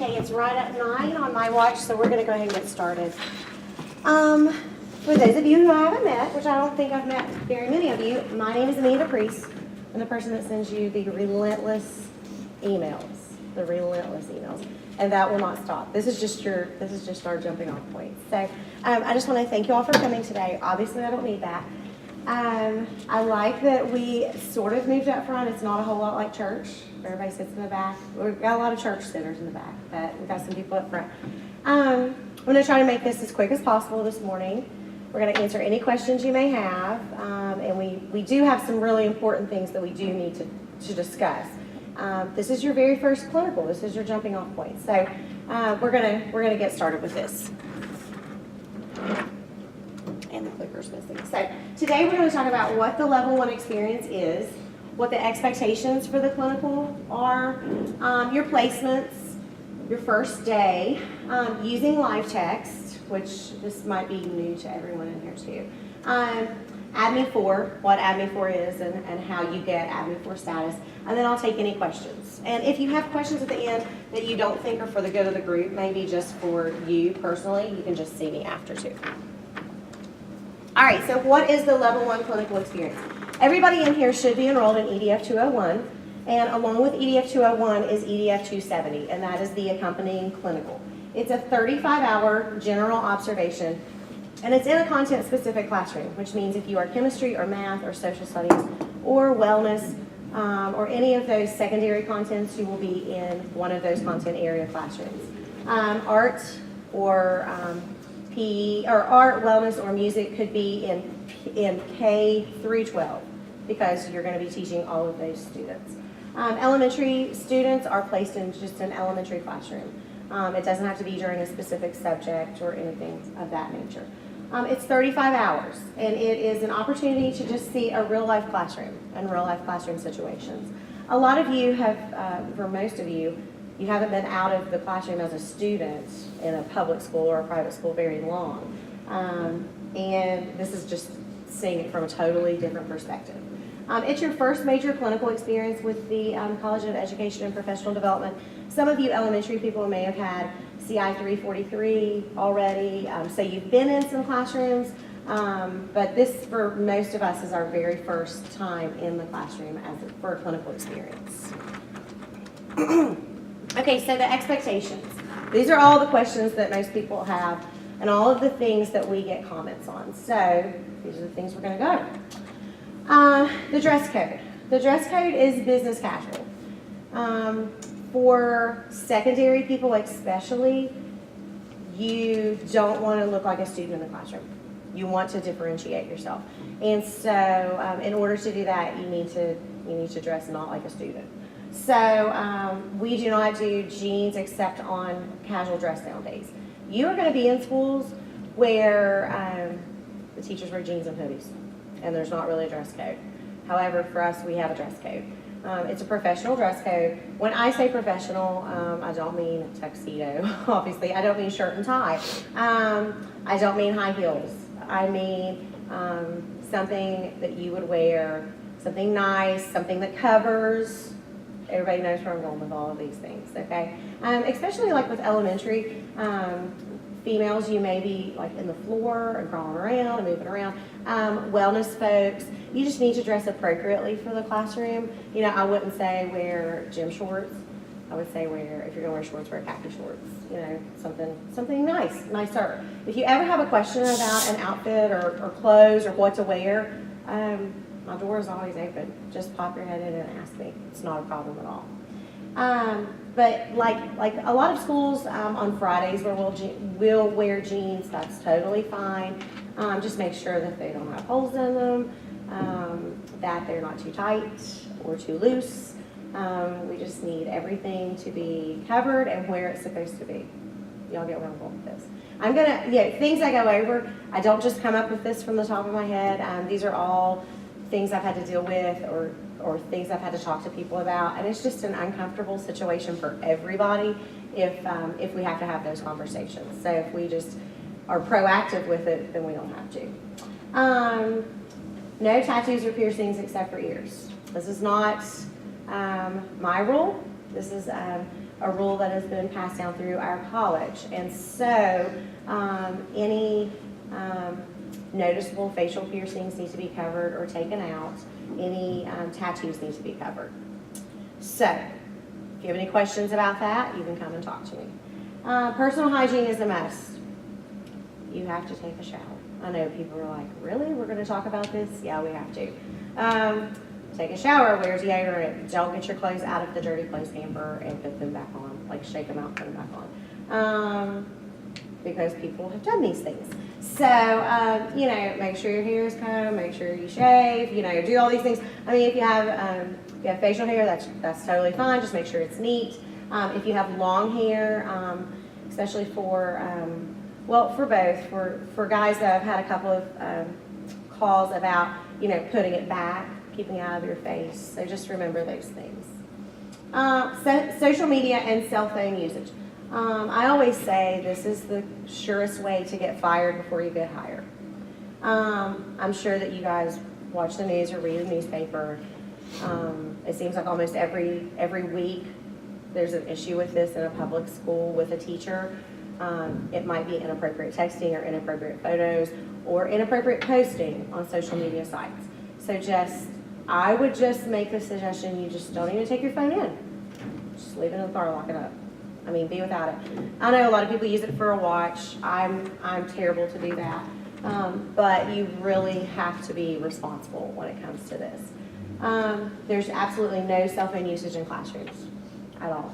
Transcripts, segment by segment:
Okay, it's right at 9 on my watch, so we're going to go ahead and get started. For those of you who I haven't met, which I don't think I've met very many of you, my name is Anita Priest. I'm the person that sends you the relentless emails, and that will not stop. This is just our jumping off point. So I just want to thank you all for coming today. Obviously, I don't need that. I like that we sort of moved up front. It's not a whole lot like church. Everybody sits in the back. We've got a lot of church sitters in the back, but we've got some people up front. I'm going to try to make this as quick as possible this morning. We're going to answer any questions you may have, and we do have some really important things that we do need to discuss. This is your very first clinical. This is your jumping off point. So we're gonna get started with this. And the clicker's missing. So today we're going to talk about what the level 1 experience is, what the expectations for the clinical are, your placements, your first day, using live text, which this might be new to everyone in here too. ADME4, what ADME4 is and how you get ADME4 status, and then I'll take any questions. And if you have questions at the end that you don't think are for the good of the group, maybe just for you personally, you can just see me after too. All right, so what is the level 1 clinical experience? Everybody in here should be enrolled in EDF 201, and along with EDF 201 is EDF 270, and that is the accompanying clinical. It's a 35-hour general observation, and it's in a content-specific classroom, which means if you are chemistry or math or social studies or wellness or any of those secondary contents, you will be in one of those content area classrooms. Art or PE, or art, wellness, or music could be in K through 12 because you're going to be teaching all of those students. Elementary students are placed in just an elementary classroom. It doesn't have to be during a specific subject or anything of that nature. It's 35 hours, and it is an opportunity to just see a real-life classroom and real-life classroom situations. A lot of you have, for most of you, you haven't been out of the classroom as a student in a public school or a private school very long. And this is just seeing it from a totally different perspective. It's your first major clinical experience with the College of Education and Professional Development. Some of you elementary people may have had CI 343 already, so you've been in some classrooms, but this for most of us is our very first time in the classroom for a clinical experience. Okay, so the expectations. These are all the questions that most people have and all of the things that we get comments on. So these are the things we're going to go over. The dress code. The dress code is business casual. For secondary people especially, you don't want to look like a student in the classroom. You want to differentiate yourself. And so in order to do that, you need to dress not like a student. So we do not do jeans except on casual dress down days. You are going to be in schools where the teachers wear jeans and hoodies, and there's not really a dress code. However, for us, we have a dress code. It's a professional dress code. When I say professional, I don't mean tuxedo, obviously. I don't mean shirt and tie. I don't mean high heels. I mean something that you would wear, something nice, something that covers. Everybody knows where I'm going with all of these things, okay? Especially like with elementary females, you may be like in the floor and crawling around and moving around. Wellness folks, you just need to dress appropriately for the classroom. You know, I wouldn't say wear gym shorts. I would say if you're gonna wear shorts, wear khaki shorts. You know, something nicer. If you ever have a question about an outfit or clothes or what to wear, my door is always open. Just pop your head in and ask me. It's not a problem at all. But like a lot of schools on Fridays where we'll wear jeans, that's totally fine. Just make sure that they don't have holes in them, that they're not too tight or too loose. We just need everything to be covered and where it's supposed to be. Y'all get where I'm going with this. Things I go over, I don't just come up with this from the top of my head. These are all things I've had to deal with or things I've had to talk to people about, and it's just an uncomfortable situation for everybody if we have to have those conversations. So if we just are proactive with it, then we don't have to. No tattoos or piercings except for ears. This is not my rule. This is a rule that has been passed down through our college. And so any noticeable facial piercings need to be covered or taken out. Any tattoos need to be covered. So if you have any questions about that, you can come and talk to me. Personal hygiene is a must. You have to take a shower. I know people are like, really? We're going to talk about this? Yeah, we have to. Take a shower, wear deodorant. Don't get your clothes out of the dirty clothes hamper and put them back on. Like shake them out, put them back on. Because people have done these things. So, make sure your hair is combed, make sure you shave, do all these things. I mean, if you have facial hair, that's totally fine. Just make sure it's neat. If you have long hair, especially for both, for guys that have had a couple of calls about, putting it back, keeping it out of your face. So just remember those things. Social media and cell phone usage. I always say this is the surest way to get fired before you get hired. I'm sure that you guys watch the news or read a newspaper. It seems like almost every week there's an issue with this in a public school with a teacher. It might be inappropriate texting or inappropriate photos or inappropriate posting on social media sites. So I would just make the suggestion you just don't even take your phone in. Just leave it in the car, lock it up. I mean, be without it. I know a lot of people use it for a watch. I'm terrible to do that. But you really have to be responsible when it comes to this. There's absolutely no cell phone usage in classrooms at all.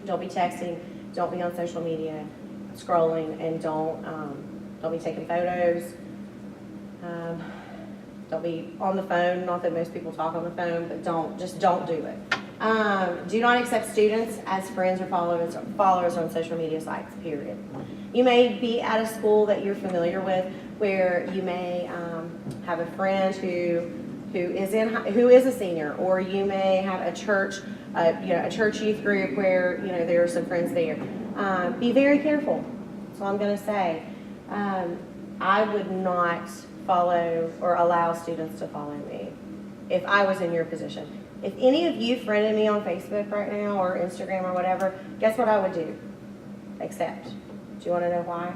Don't be texting, don't be on social media, scrolling, and don't be taking photos. Don't be on the phone. Not that most people talk on the phone, but don't do it. Do not accept students as friends or followers on social media sites, period. You may be at a school that you're familiar with where you may have a friend who is a senior, or you may have a church youth group where there are some friends there. Be very careful. That's all I'm going to say. I would not follow or allow students to follow me if I was in your position. If any of you friended me on Facebook right now or Instagram or whatever, guess what I would do? Accept. Do you want to know why?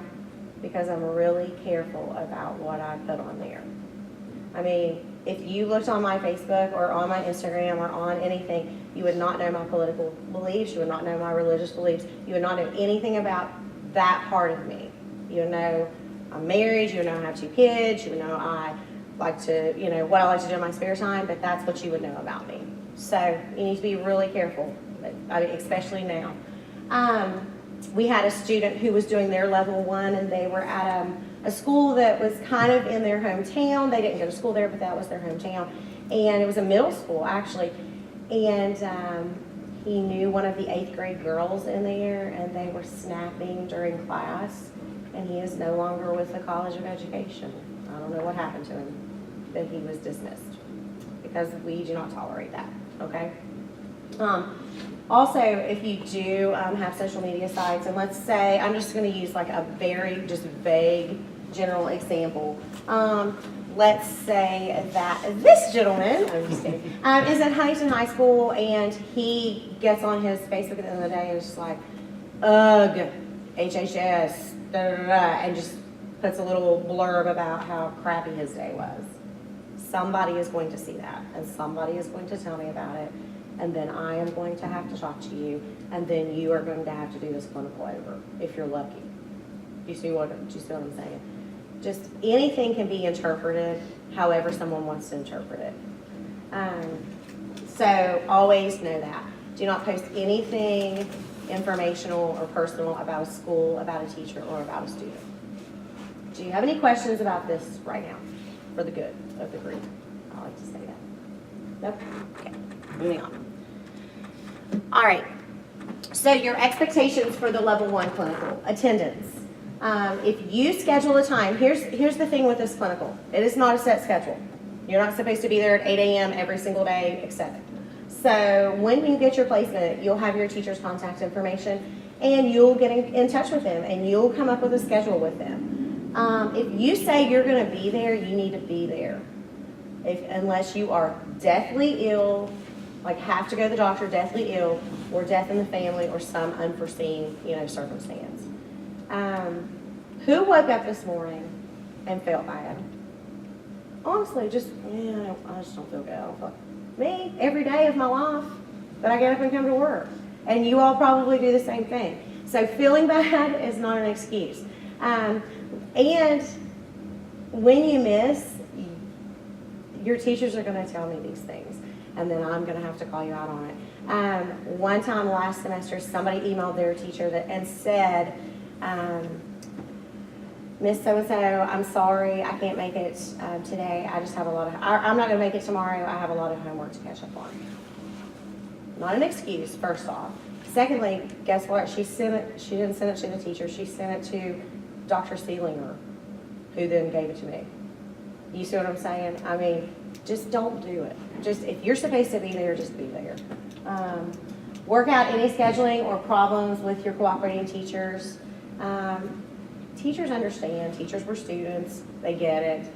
Because I'm really careful about what I put on there. I mean, if you looked on my Facebook or on my Instagram or on anything, you would not know my political beliefs, you would not know my religious beliefs, you would not know anything about that part of me. You would know I'm married, you would know I have 2 kids, you would know I like to, what I like to do in my spare time, but that's what you would know about me. So you need to be really careful, especially now. We had a student who was doing their level 1, and they were at a school that was kind of in their hometown. They didn't go to school there, but that was their hometown. And it was a middle school, actually. And he knew one of the 8th grade girls in there, and they were snapping during class. And he is no longer with the College of Education. I don't know what happened to him, but he was dismissed because we do not tolerate that, okay? Also, if you do have social media sites, and let's say, I'm just going to use like a very just vague general example. Let's say that this gentleman, I'm just kidding, is at Huntington High School, and he gets on his Facebook at the end of the day and is just like, ugh, HHS, da, da, da, and just puts a little blurb about how crappy his day was. Somebody is going to see that, and somebody is going to tell me about it, and then I am going to have to talk to you, and then you are going to have to do this clinical over, if you're lucky. Do you see what I'm saying? Just anything can be interpreted however someone wants to interpret it. So always know that. Do not post anything informational or personal about a school, about a teacher, or about a student. Do you have any questions about this right now for the good of the group? I like to say that. Nope? Okay, moving on. All right, so your expectations for the level 1 clinical. Attendance. If you schedule a time, here's the thing with this clinical. It is not a set schedule. You're not supposed to be there at 8 a.m. every single day except. So when you get your placement, you'll have your teacher's contact information, and you'll get in touch with them, and you'll come up with a schedule with them. If you say you're going to be there, you need to be there. Unless you are deathly ill, like have to go to the doctor, deathly ill, or death in the family, or some unforeseen, circumstance. Who woke up this morning and felt bad? Honestly, I just don't feel good. I don't feel me every day of my life that I get up and come to work. And you all probably do the same thing. So feeling bad is not an excuse. And when you miss, your teachers are going to tell me these things, and then I'm going to have to call you out on it. One time last semester, somebody emailed their teacher and said, Miss So-and-so, I'm sorry, I can't make it today. I just have I'm not going to make it tomorrow. I have a lot of homework to catch up on. Not an excuse, first off. Secondly, guess what? She didn't send it to the teacher. She sent it to Dr. Seelinger, who then gave it to me. You see what I'm saying? I mean, just don't do it. Just, if you're supposed to be there, just be there. Work out any scheduling or problems with your cooperating teachers. Teachers understand. Teachers were students. They get it.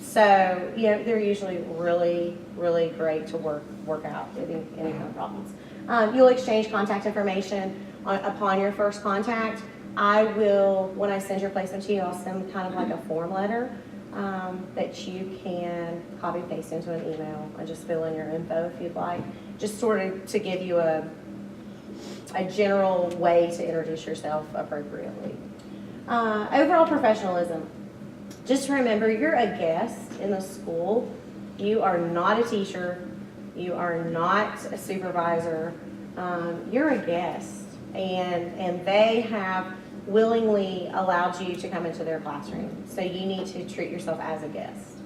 So, they're usually really, really great to work out any kind of problems. You'll exchange contact information upon your first contact. I will, when I send your placement to you, I'll send kind of like a form letter that you can copy paste into an email and just fill in your info if you'd like. Just sort of to give you a general way to introduce yourself appropriately. Overall professionalism. Just remember, you're a guest in the school. You are not a teacher. You are not a supervisor. You're a guest, and they have willingly allowed you to come into their classroom. So you need to treat yourself as a guest.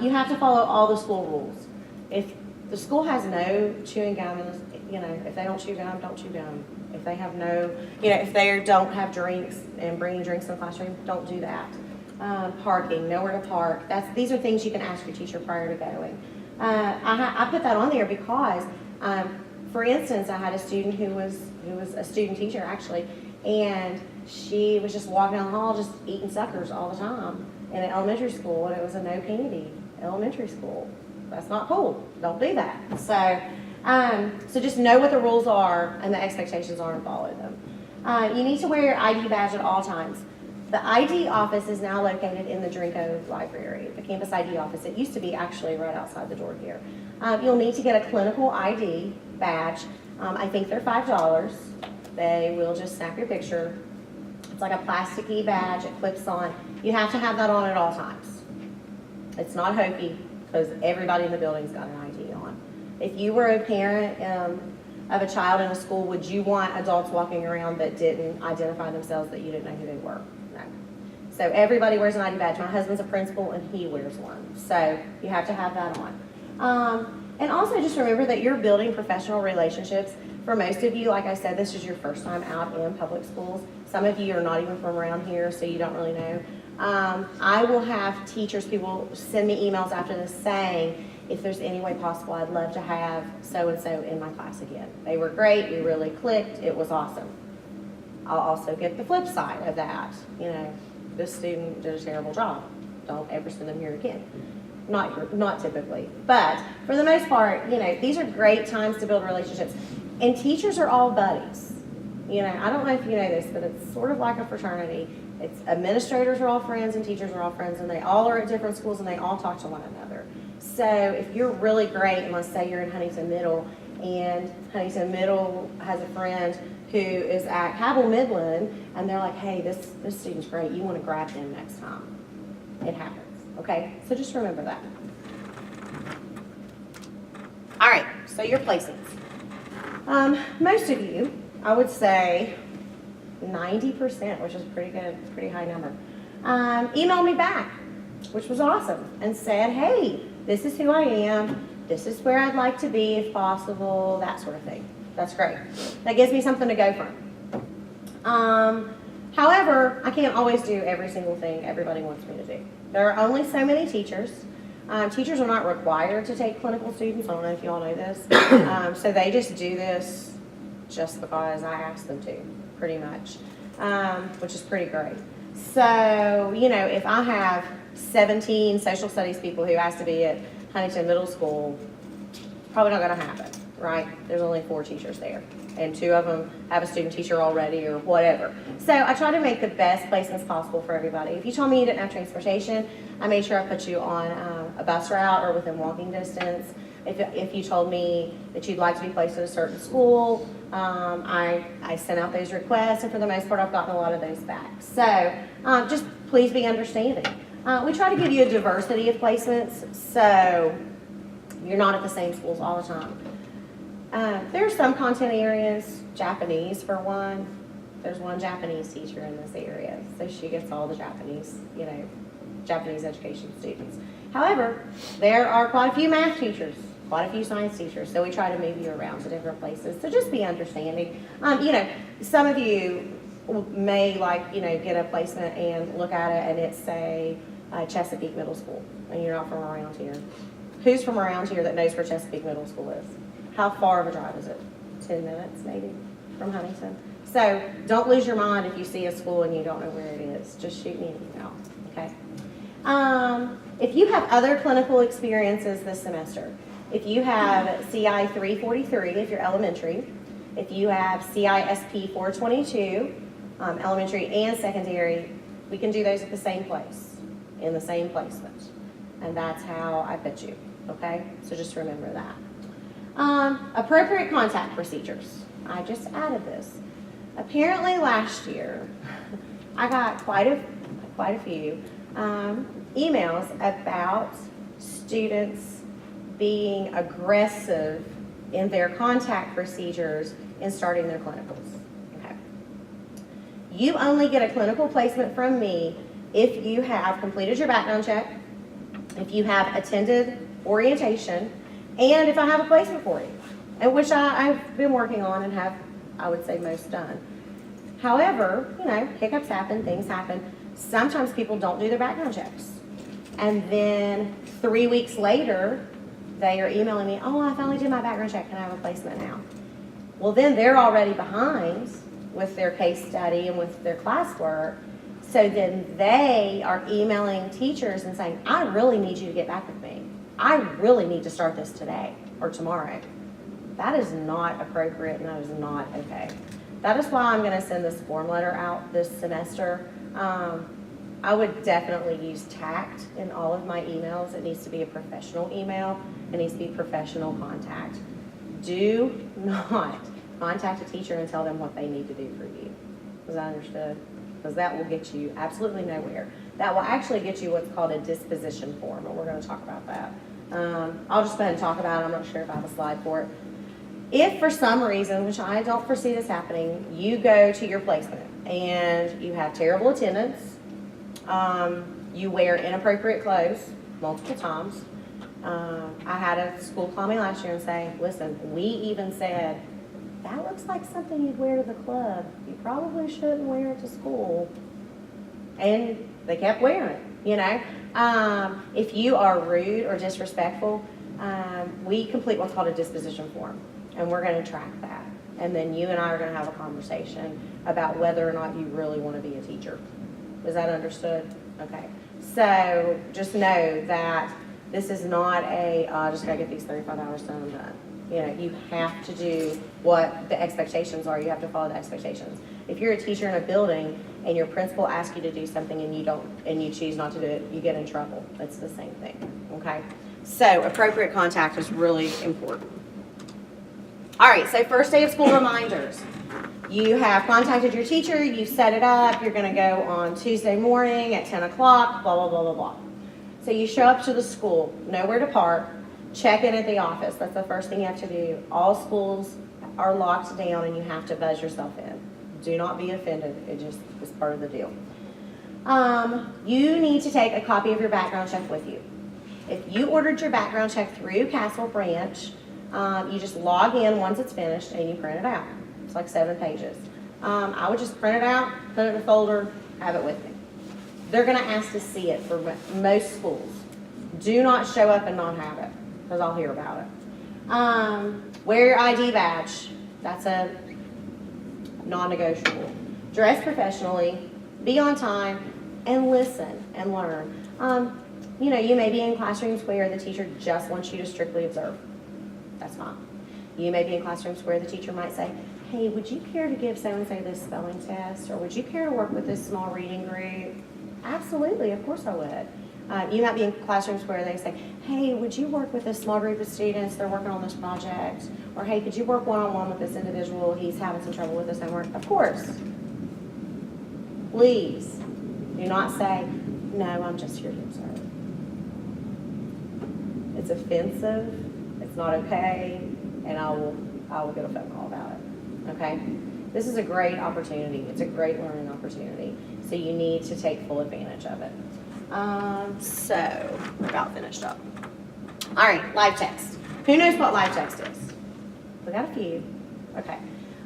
You have to follow all the school rules. If the school has no chewing gum, if they don't chew gum, don't chew gum. If they have if they don't have drinks and bringing drinks in the classroom, don't do that. Parking, nowhere to park. These are things you can ask your teacher prior to going. I put that on there because, for instance, I had a student who was a student teacher actually, and she was just walking down the hall just eating suckers all the time in an elementary school, and it was a no candy elementary school. That's not cool. Don't do that. So just know what the rules are and the expectations are and follow them. You need to wear your ID badge at all times. The ID office is now located in the Drinko Library, the campus ID office. It used to be actually right outside the door here. You'll need to get a clinical ID badge. I think they're $5. They will just snap your picture. It's like a plasticky badge. It clips on. You have to have that on at all times. It's not hokey because everybody in the building's got an ID on. If you were a parent of a child in a school, would you want adults walking around that didn't identify themselves, that you didn't know who they were? No. So everybody wears an ID badge. My husband's a principal and he wears one. So you have to have that on. And also just remember that you're building professional relationships. For most of you, like I said, this is your first time out in public schools. Some of you are not even from around here, so you don't really know. I will have teachers, people send me emails after this saying, if there's any way possible, I'd love to have so-and-so in my class again. They were great, we really clicked, it was awesome. I'll also get the flip side of that. This student did a terrible job. Don't ever send them here again. Not typically, but for the most part, these are great times to build relationships. And teachers are all buddies. I don't know if you know this, but it's sort of like a fraternity. It's administrators are all friends and teachers are all friends, and they all are at different schools and they all talk to one another. So if you're really great, and let's say you're in Huntington Middle, and Huntington Middle has a friend who is at Cabell Midland, and they're like, hey, this student's great, you want to grab them next time. It happens, okay? So just remember that. All right, so your placements. Most of you, I would say 90%, which is pretty good, pretty high number, emailed me back, which was awesome, and said, hey, this is who I am, this is where I'd like to be if possible, that sort of thing. That's great. That gives me something to go from. However, I can't always do every single thing everybody wants me to do. There are only so many teachers. Teachers are not required to take clinical students. I don't know if you all know this. So they just do this just because I asked them to, pretty much, which is pretty great. So, if I have 17 social studies people who ask to be at Huntington Middle School, it's probably not going to happen. right? There's only 4 teachers there, and 2 of them have a student teacher already or whatever. So I try to make the best placements possible for everybody. If you told me you didn't have transportation, I made sure I put you on a bus route or within walking distance. If you told me that you'd like to be placed at a certain school, I sent out those requests, and for the most part, I've gotten a lot of those back. So just please be understanding. We try to give you a diversity of placements, so you're not at the same schools all the time. There are some content areas, Japanese for one. There's one Japanese teacher in this area, so she gets all the Japanese, Japanese education students. However, there are quite a few math teachers, quite a few science teachers, so we try to move you around to different places. So just be understanding. Some of you may get a placement and look at it and it's say Chesapeake Middle School, and you're not from around here. Who's from around here that knows where Chesapeake Middle School is? How far of a drive is it? 10 minutes maybe from Huntington. So don't lose your mind if you see a school and you don't know where it is. Just shoot me an email, okay? If you have other clinical experiences this semester, if you have CI 343, if you're elementary, if you have CISP 422, elementary and secondary, we can do those at the same place, in the same placement. And that's how I put you, okay? So just remember that. Appropriate contact procedures. I just added this. Apparently last year, I got quite a few emails about students being aggressive in their contact procedures in starting their clinicals. Okay. You only get a clinical placement from me if you have completed your background check, if you have attended orientation, and if I have a placement for you, and which I've been working on and have, I would say, most done. However, hiccups happen, things happen. Sometimes people don't do their background checks. And then 3 weeks later, they are emailing me, oh, I finally did my background check, can I have a placement now? Well, then they're already behind with their case study and with their classwork. So then they are emailing teachers and saying, I really need you to get back with me. I really need to start this today or tomorrow. That is not appropriate and that is not okay. That is why I'm going to send this form letter out this semester. I would definitely use tact in all of my emails. It needs to be a professional email. It needs to be professional contact. Do not contact a teacher and tell them what they need to do for you. Is that understood? Because that will get you absolutely nowhere. That will actually get you what's called a disposition form, and we're going to talk about that. I'll just go ahead and talk about it. I'm not sure if I have a slide for it. If for some reason, which I don't foresee this happening, you go to your placement and you have terrible attendance, you wear inappropriate clothes multiple times. I had a school call me last year and say, listen, we even said, that looks like something you'd wear to the club. You probably shouldn't wear it to school. And they kept wearing it, If you are rude or disrespectful, we complete what's called a disposition form, and we're going to track that. And then you and I are going to have a conversation about whether or not you really want to be a teacher. Is that understood? Okay. So just know that this is not a, just got to get these 35 hours done and done. You have to do what the expectations are. You have to follow the expectations. If you're a teacher in a building and your principal asks you to do something and you choose not to do it, you get in trouble. It's the same thing, okay? So appropriate contact is really important. All right, so first day of school reminders. You have contacted your teacher, you set it up, you're gonna go on Tuesday morning at 10 o'clock, blah, blah, blah, blah, blah. So you show up to the school, know where to park, check in at the office. That's the first thing you have to do. All schools are locked down and you have to buzz yourself in. Do not be offended. It just is part of the deal. You need to take a copy of your background check with you. If you ordered your background check through Castle Branch, you just log in once it's finished and you print it out. It's like 7 pages. I would just print it out, put it in a folder, have it with me. They're going to ask to see it for most schools. Do not show up and not have it, because I'll hear about it. Wear your ID badge. That's a non-negotiable. Dress professionally, be on time, and listen and learn. You may be in classrooms where the teacher just wants you to strictly observe. That's fine. You may be in classrooms where the teacher might say, hey, would you care to give so-and-so this spelling test? Or would you care to work with this small reading group? Absolutely, of course I would. You might be in classrooms where they say, hey, would you work with this small group of students? They're working on this project. Or hey, could you work one-on-one with this individual? He's having some trouble with his homework. Of course. Please do not say, no, I'm just here to observe. It's offensive. It's not okay. And I will get a phone call about it. Okay? This is a great opportunity. It's a great learning opportunity. So you need to take full advantage of it. So we're about finished up. All right, live text. Who knows what live text is? We got a few. Okay.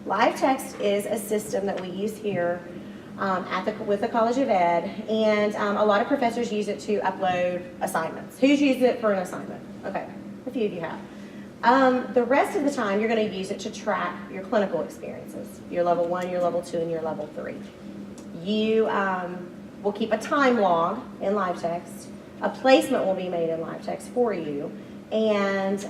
Live text is a system that we use here with the College of Ed, and a lot of professors use it to upload assignments. Who's used it for an assignment? Okay, a few of you have. The rest of the time, you're going to use it to track your clinical experiences, your level 1, your level 2, and your level 3. You will keep a time log in LiveText. A placement will be made in LiveText for you, and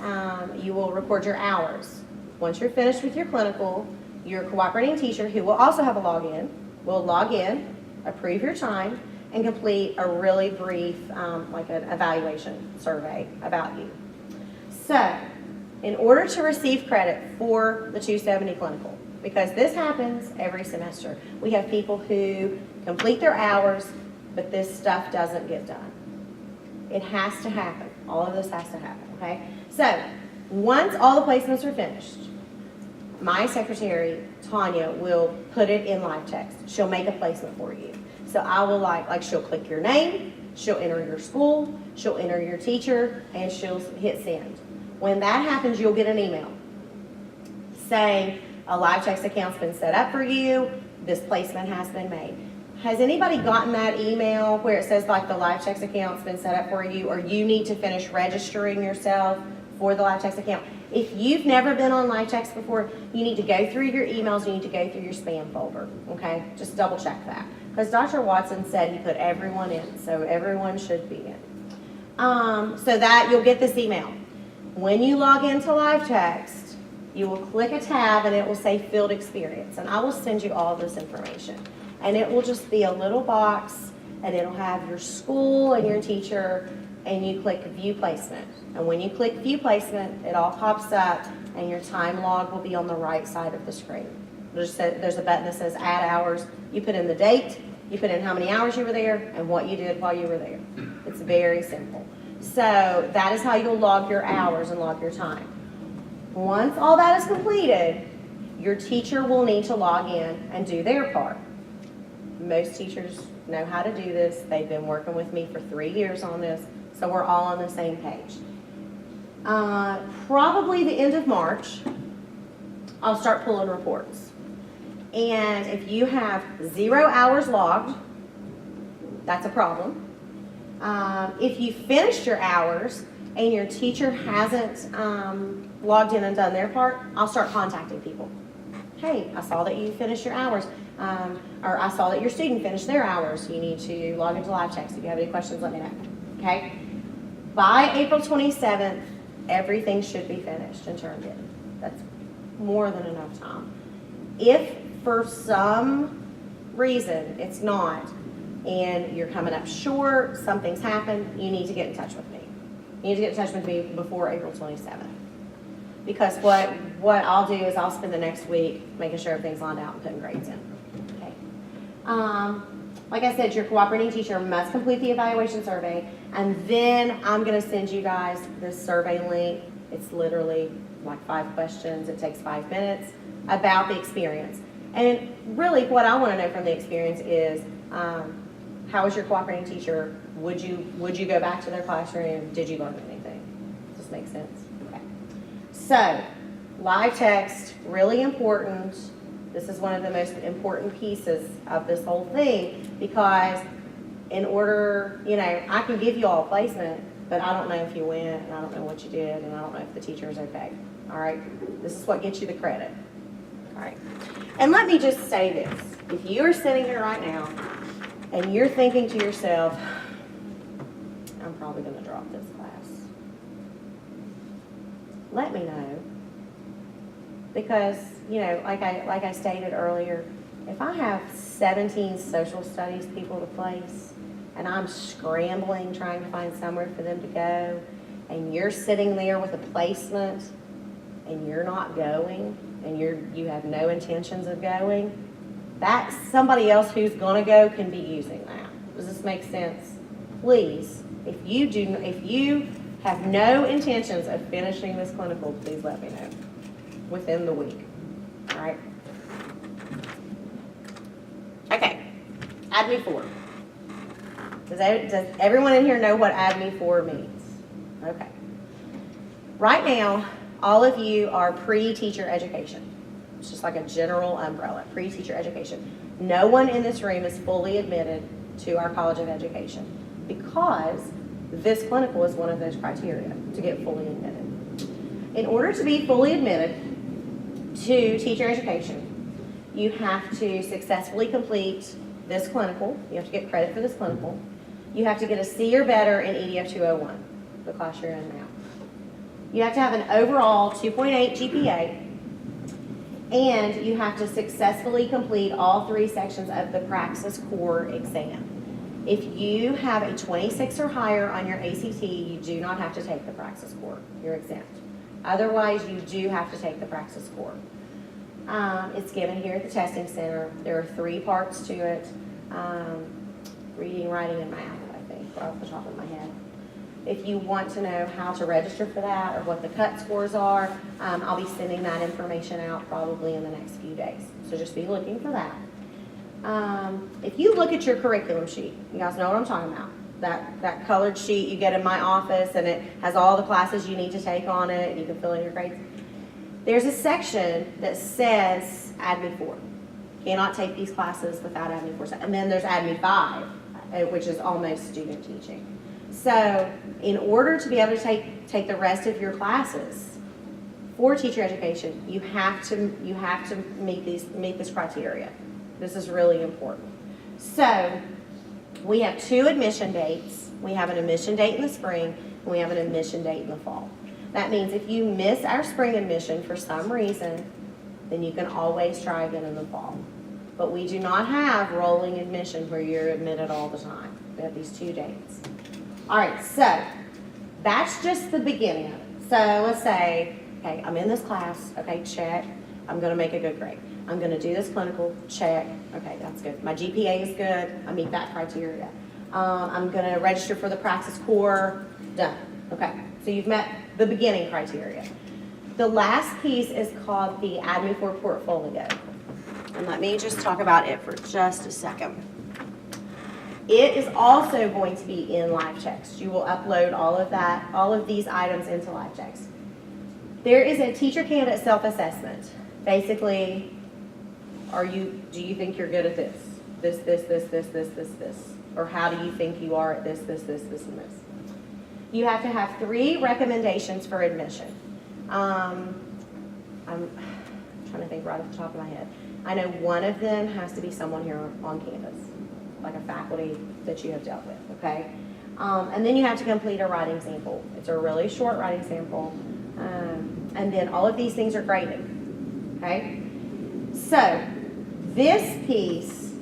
you will record your hours. Once you're finished with your clinical, your cooperating teacher, who will also have a login, will log in, approve your time, and complete a really brief, like an evaluation survey about you. So, in order to receive credit for the 270 clinical, because this happens every semester, we have people who complete their hours, but this stuff doesn't get done. It has to happen. All of this has to happen, okay? So, once all the placements are finished, my secretary, Tanya, will put it in LiveText. She'll make a placement for you. So I will like she'll click your name, she'll enter your school, she'll enter your teacher, and she'll hit send. When that happens, you'll get an email saying a LiveText account's been set up for you, this placement has been made. Has anybody gotten that email where it says like the LiveText account's been set up for you, or you need to finish registering yourself for the LiveText account? If you've never been on LiveText before, you need to go through your emails, you need to go through your spam folder, okay? Just double check that. Because Dr. Watson said he put everyone in, so everyone should be in. So that you'll get this email. When you log into LiveText, you will click a tab and it will say Field Experience. And I will send you all this information. And it will just be a little box, and it'll have your school and your teacher, and you click View Placement. And when you click View Placement, it all pops up, and your time log will be on the right side of the screen. There's a button that says Add Hours. You put in the date, you put in how many hours you were there, and what you did while you were there. It's very simple. So that is how you'll log your hours and log your time. Once all that is completed, your teacher will need to log in and do their part. Most teachers know how to do this. They've been working with me for 3 years on this, so we're all on the same page. Probably the end of March, I'll start pulling reports. And if you have 0 hours logged, that's a problem. If you finished your hours and your teacher hasn't logged in and done their part, I'll start contacting people. Hey, I saw that you finished your hours, or I saw that your student finished their hours. You need to log into LiveText. If you have any questions, let me know. Okay? By April 27th, everything should be finished and turned in. That's more than enough time. If for some reason it's not, and you're coming up short, something's happened, you need to get in touch with me. You need to get in touch with me before April 27th. Because what I'll do is I'll spend the next week making sure everything's lined out and putting grades in. Okay. Like I said, your cooperating teacher must complete the evaluation survey, and then I'm going to send you guys this survey link. It's literally like 5 questions. It takes 5 minutes about the experience. And really what I want to know from the experience is, how was your cooperating teacher? Would you go back to their classroom? Did you learn anything? Does this make sense? Okay. So, LiveText, really important. This is one of the most important pieces of this whole thing, because in order, I can give you all a placement, but I don't know if you went, and I don't know what you did, and I don't know if the teacher is okay. All right? This is what gets you the credit. All right. And let me just say this. If you are sitting here right now and you're thinking to yourself, I'm probably going to drop this class, let me know. Because, like I stated earlier, if I have 17 social studies people to place, and I'm scrambling trying to find somewhere for them to go, and you're sitting there with a placement, and you're not going, and you have no intentions of going, that somebody else who's gonna go can be using that. Does this make sense? Please, if you have no intentions of finishing this clinical, please let me know within the week. All right? Okay, ADME 4. Does everyone in here know what ADME 4 means? Okay. Right now, all of you are pre-teacher education. It's just like a general umbrella, pre-teacher education. No one in this room is fully admitted to our College of Education because this clinical is one of those criteria to get fully admitted. In order to be fully admitted to teacher education, you have to successfully complete this clinical. You have to get credit for this clinical. You have to get a C or better in EDF 201, the class you're in now. You have to have an overall 2.8 GPA, and you have to successfully complete all 3 sections of the Praxis Core exam. If you have a 26 or higher on your ACT, you do not have to take the Praxis Core. You're exempt. Otherwise, you do have to take the Praxis Core. It's given here at the testing center. There are 3 parts to it. Reading, writing, and math, I think, right off the top of my head. If you want to know how to register for that or what the cut scores are, I'll be sending that information out probably in the next few days. So just be looking for that. If you look at your curriculum sheet, you guys know what I'm talking about. That colored sheet you get in my office, and it has all the classes you need to take on it, and you can fill in your grades. There's a section that says ADME 4. Cannot take these classes without ADME 4. And then there's ADME 5, which is almost student teaching. So in order to be able to take the rest of your classes for teacher education, you have to meet this criteria. This is really important. So we have 2 admission dates. We have an admission date in the spring, and we have an admission date in the fall. That means if you miss our spring admission for some reason, then you can always try again in the fall. But we do not have rolling admission where you're admitted all the time. We have these 2 dates. All right, so that's just the beginning of it. So let's say, okay, I'm in this class, okay, check. I'm gonna make a good grade. I'm gonna do this clinical, check. Okay, that's good. My GPA is good, I meet that criteria. I'm gonna register for the Praxis Core, done. Okay, so you've met the beginning criteria. The last piece is called the ADME 4 portfolio. And let me just talk about it for just a second. It is also going to be in LiveText. You will upload all of these items into LiveText. There is a teacher candidate self-assessment. Basically, do you think you're good at this? This. Or how do you think you are at this, and this? You have to have 3 recommendations for admission. I'm trying to think right off the top of my head. I know one of them has to be someone here on campus, like a faculty that you have dealt with, okay? And then you have to complete a writing sample. It's a really short writing sample. And then all of these things are graded, okay? So this piece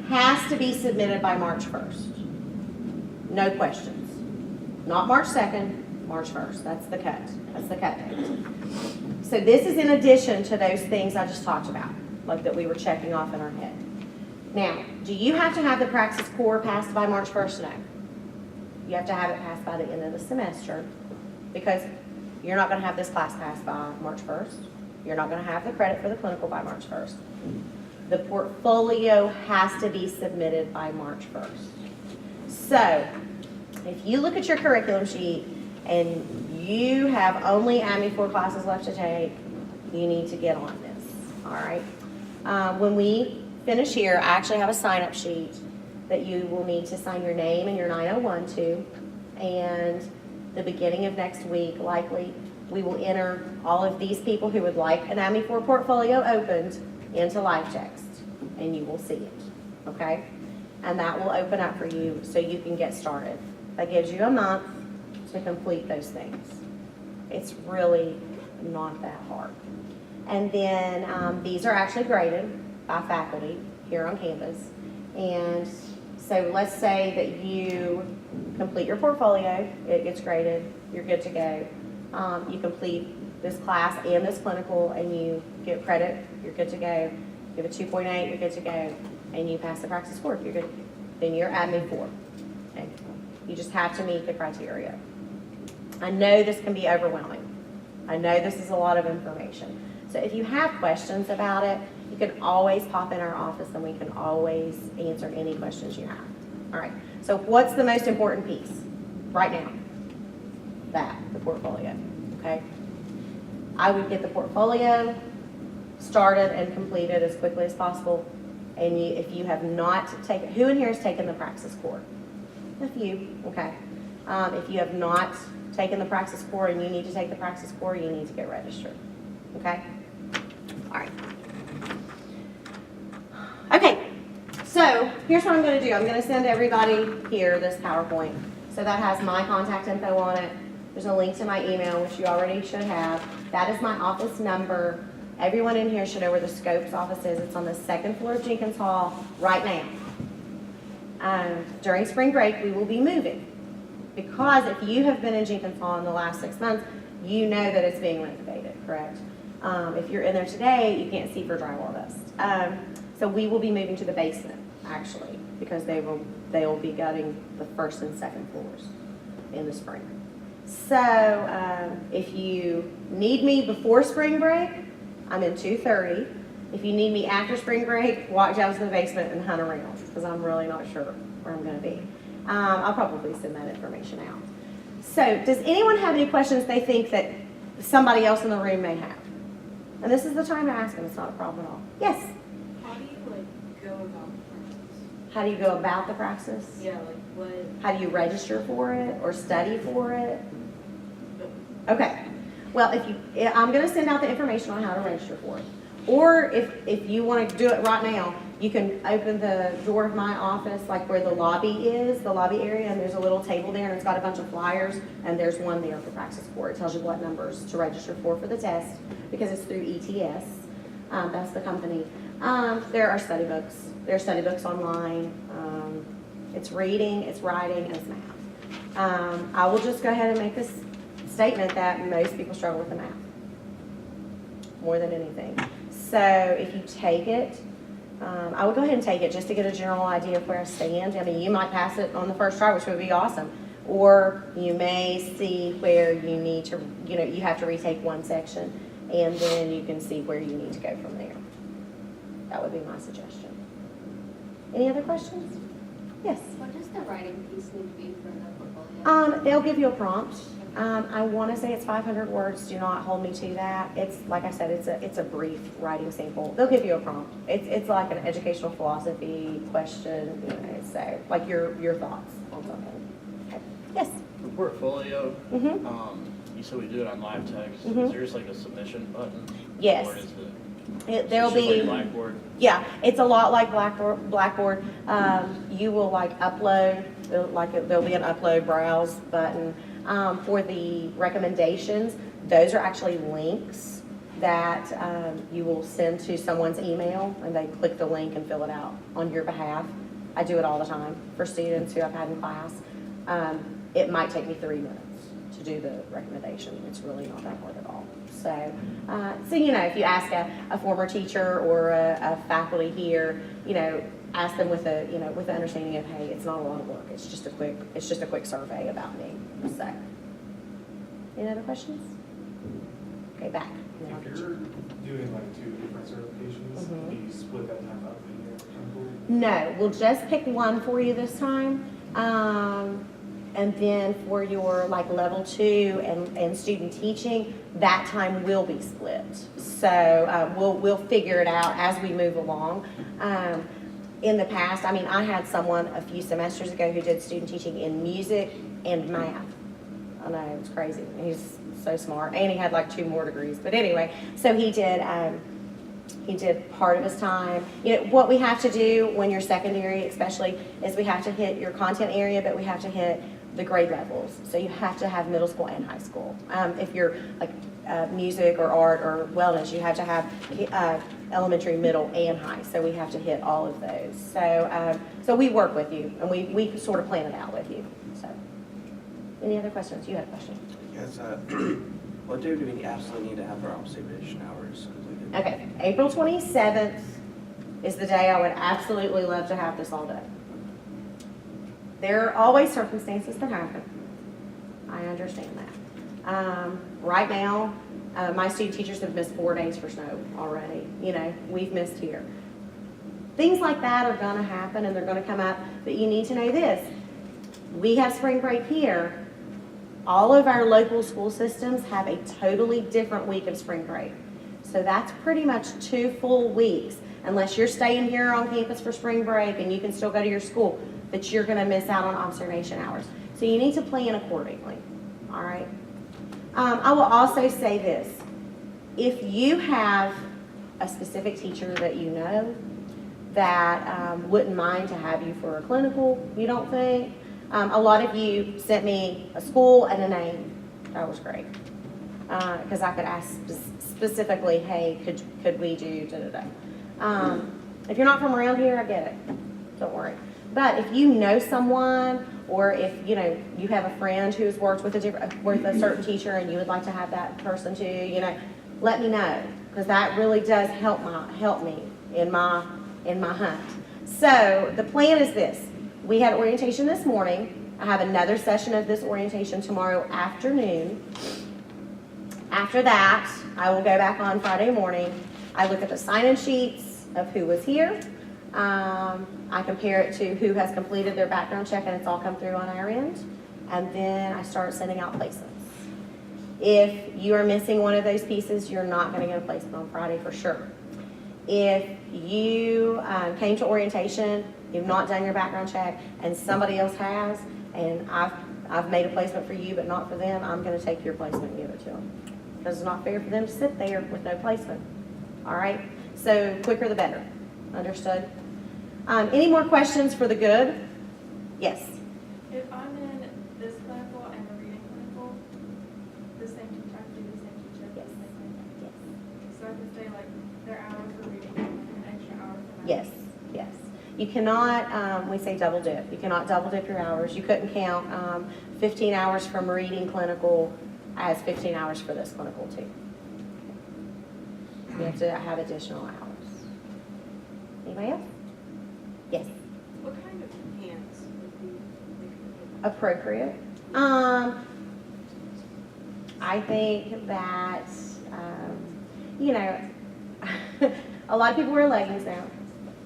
has to be submitted by March 1st. No questions. Not March 2nd, March 1st. That's the cut. That's the cut date. So this is in addition to those things I just talked about, like that we were checking off in our head. Now, do you have to have the Praxis Core passed by March 1st? No. You have to have it passed by the end of the semester because you're not going to have this class passed by March 1st. You're not going to have the credit for the clinical by March 1st. The portfolio has to be submitted by March 1st. So, if you look at your curriculum sheet and you have only ADME 4 classes left to take, you need to get on this, all right? When we finish here, I actually have a sign-up sheet that you will need to sign your name and your 901 to, and the beginning of next week, likely, we will enter all of these people who would like an ADME 4 portfolio opened into LiveText, and you will see it, okay? And that will open up for you so you can get started. That gives you a month to complete those things. It's really not that hard. And then these are actually graded by faculty here on campus. And so let's say that you complete your portfolio, it gets graded, you're good to go. You complete this class and this clinical and you get credit, you're good to go. You have a 2.8, you're good to go. And you pass the praxis score, you're good. Then you're admin 4. Okay. You just have to meet the criteria. I know this can be overwhelming. I know this is a lot of information. So if you have questions about it, you can always pop in our office and we can always answer any questions you have. All right, so what's the most important piece right now? The portfolio, okay? I would get the portfolio started and completed as quickly as possible. And if you have not taken, who in here has taken the praxis core? A few, okay. If you have not taken the praxis core and you need to take the praxis core, you need to get registered, okay? All right. Okay, so here's what I'm going to do. I'm going to send everybody here this PowerPoint. So that has my contact info on it. There's a link to my email, which you already should have. That is my office number. Everyone in here should know where the Scopes office is. It's on the second floor of Jenkins Hall right now. During spring break, we will be moving. Because if you have been in Jenkins Hall in the last 6 months, you know that it's being renovated, correct? If you're in there today, you can't see for drywall dust. So we will be moving to the basement, actually, because they will be gutting the first and second floors in the spring. So if you need me before spring break, I'm in 230. If you need me after spring break, walk down to the basement and hunt around, because I'm really not sure where I'm going to be. I'll probably send that information out. So does anyone have any questions they think that somebody else in the room may have? And this is the time to ask them. It's not a problem at all. Yes? How do you go about the praxis? How do you go about the praxis? Yeah, what? How do you register for it or study for it? Okay. Well, I'm going to send out the information on how to register for it. Or if you want to do it right now, you can open the door of my office, like where the lobby is, the lobby area, and there's a little table there, and it's got a bunch of flyers, and there's one there for praxis core. It tells you what numbers to register for the test, because it's through ETS. That's the company. There are study books. There are study books online. It's reading, it's writing, and it's math. I will just go ahead and make this statement that most people struggle with the math more than anything. So if you take it, I would go ahead and take it just to get a general idea of where I stand. I mean, you might pass it on the first try, which would be awesome. Or you may see where you need to, you have to retake one section, and then you can see where you need to go from there. That would be my suggestion. Any other questions? Yes? What does the writing piece need to be for the portfolio? They'll give you a prompt. I want to say it's 500 words. Do not hold me to that. It's like I said, it's a brief writing sample. They'll give you a prompt. It's like an educational philosophy question. So like your thoughts on something. Okay. Yes. The portfolio. Mm-hmm. You said we do it on live text. Mhm. Is there just like a submission button? Yes. Or is There'll it's just be. like Blackboard? Yeah, it's a lot like Blackboard. You will like upload, there'll be an upload browse button. For the recommendations, those are actually links that you will send to someone's email, and they click the link and fill it out on your behalf. I do it all the time for students who I've had in class. It might take me 3 minutes to do the recommendation. It's really not that hard at all. So if you ask a former teacher or a faculty here, ask them with with the understanding of, hey, it's not a lot of work. It's just a quick survey about me. So, any other questions? Okay, back. If you're doing like 2 different certifications, Mhm. do you split that time up in your temple? No, we'll just pick one for you this time. And then for your level 2 and student teaching, that time will be split. So we'll figure it out as we move along. In the past, I had someone a few semesters ago who did student teaching in music and math. I know, it's crazy. He's so smart, and he had 2 more degrees. But anyway, so he did part of his time. What we have to do when you're secondary, especially, is we have to hit your content area, but we have to hit the grade levels. So you have to have middle school and high school. If you're music or art or wellness, you have to have elementary, middle, and high. So we have to hit all of those. So we work with you, and we sort of plan it out with you. So, any other questions? You had a question. Yes, what day do we absolutely need to have our observation hours completed? Okay, April 27th is the day I would absolutely love to have this all done. There are always circumstances that happen. I understand that. Right now, my student teachers have missed 4 days for snow already. You know, we've missed here. Things like that are gonna happen and they're gonna come up, but you need to know this. We have spring break here. All of our local school systems have a totally different week of spring break. So that's pretty much 2 full weeks, unless you're staying here on campus for spring break and you can still go to your school, but you're gonna miss out on observation hours. So you need to plan accordingly, all right? I will also say this. If you have a specific teacher that you know that wouldn't mind to have you for a clinical, you don't think? A lot of you sent me a school and a name. That was great. Because I could ask specifically, hey, could we do da-da-da. If you're not from around here, I get it. Don't worry. But if you know someone, or if you know you have a friend who's worked with a certain teacher and you would like to have that person too, you know, let me know, because that really does help me in my hunt. So the plan is this. We had orientation this morning. I have another session of this orientation tomorrow afternoon. After that, I will go back on Friday morning. I look at the sign-in sheets of who was here. I compare it to who has completed their background check, and it's all come through on our end. And then I start sending out placements. If you are missing one of those pieces, you're not going to get a placement on Friday for sure. If you came to orientation, you've not done your background check, and somebody else has, and I've made a placement for you but not for them, I'm going to take your placement and give it to them. Because it's not fair for them to sit there with no placement. All right? So quicker the better. Understood? Any more questions for the good? Yes. If I'm in this clinical and the reading clinical, the same teacher, I have to do the same teacher? Yes. Yes. So I can stay like their hours for reading and an extra hour for math? Yes. Yes. You cannot, we say double dip. You cannot double dip your hours. You couldn't count 15 hours from reading clinical as 15 hours for this clinical too. You have to have additional hours. Anybody else? Yes. What kind of hands would be Appropriate. I think that, you know, a lot of people wear leggings now,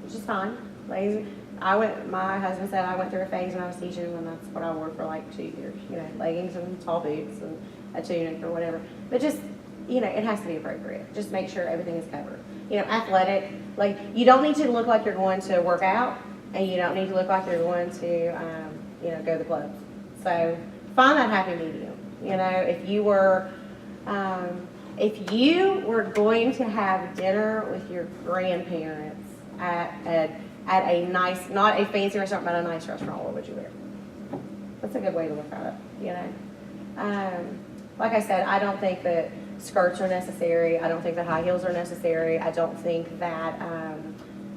which is fine. Leggings. My husband said I went through a phase when I was teaching, and that's what I wore for like 2 years. You know, leggings and tall boots and a tunic or whatever. But just, you know, it has to be appropriate. Just make sure everything is covered. You know, athletic, like you don't need to look like you're going to work out, and you don't need to look like you're going to, you know, go to the clubs. So find that happy medium. You know, if you were going to have dinner with your grandparents at a nice, not a fancy restaurant, but a nice restaurant, what would you wear? That's a good way to look at it. You know, like I said, I don't think that skirts are necessary. I don't think that high heels are necessary. I don't think that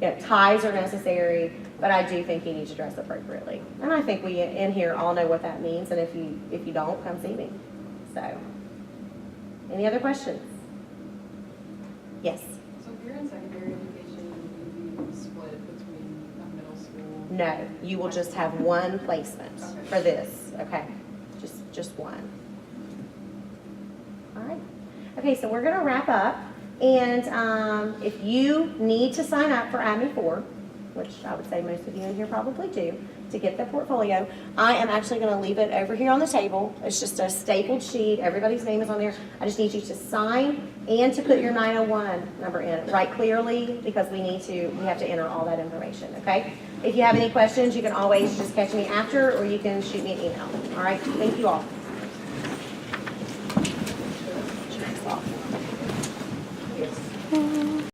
you know, ties are necessary, but I do think you need to dress appropriately. And I think we in here all know what that means, and if you don't, come see me. So, any other questions? Yes? So if you're in secondary education, will you be split between a middle school? No, you will just have one placement Okay. for this, okay? Just one. All right. Okay, so we're gonna wrap up, and if you need to sign up for ADME4, which I would say most of you in here probably do, to get the portfolio, I am actually gonna leave it over here on the table. It's just a stapled sheet, everybody's name is on there. I just need you to sign and to put your 901 number in, write clearly, because we have to enter all that information, okay? If you have any questions, you can always just catch me after, or you can shoot me an email, all right? Thank you all.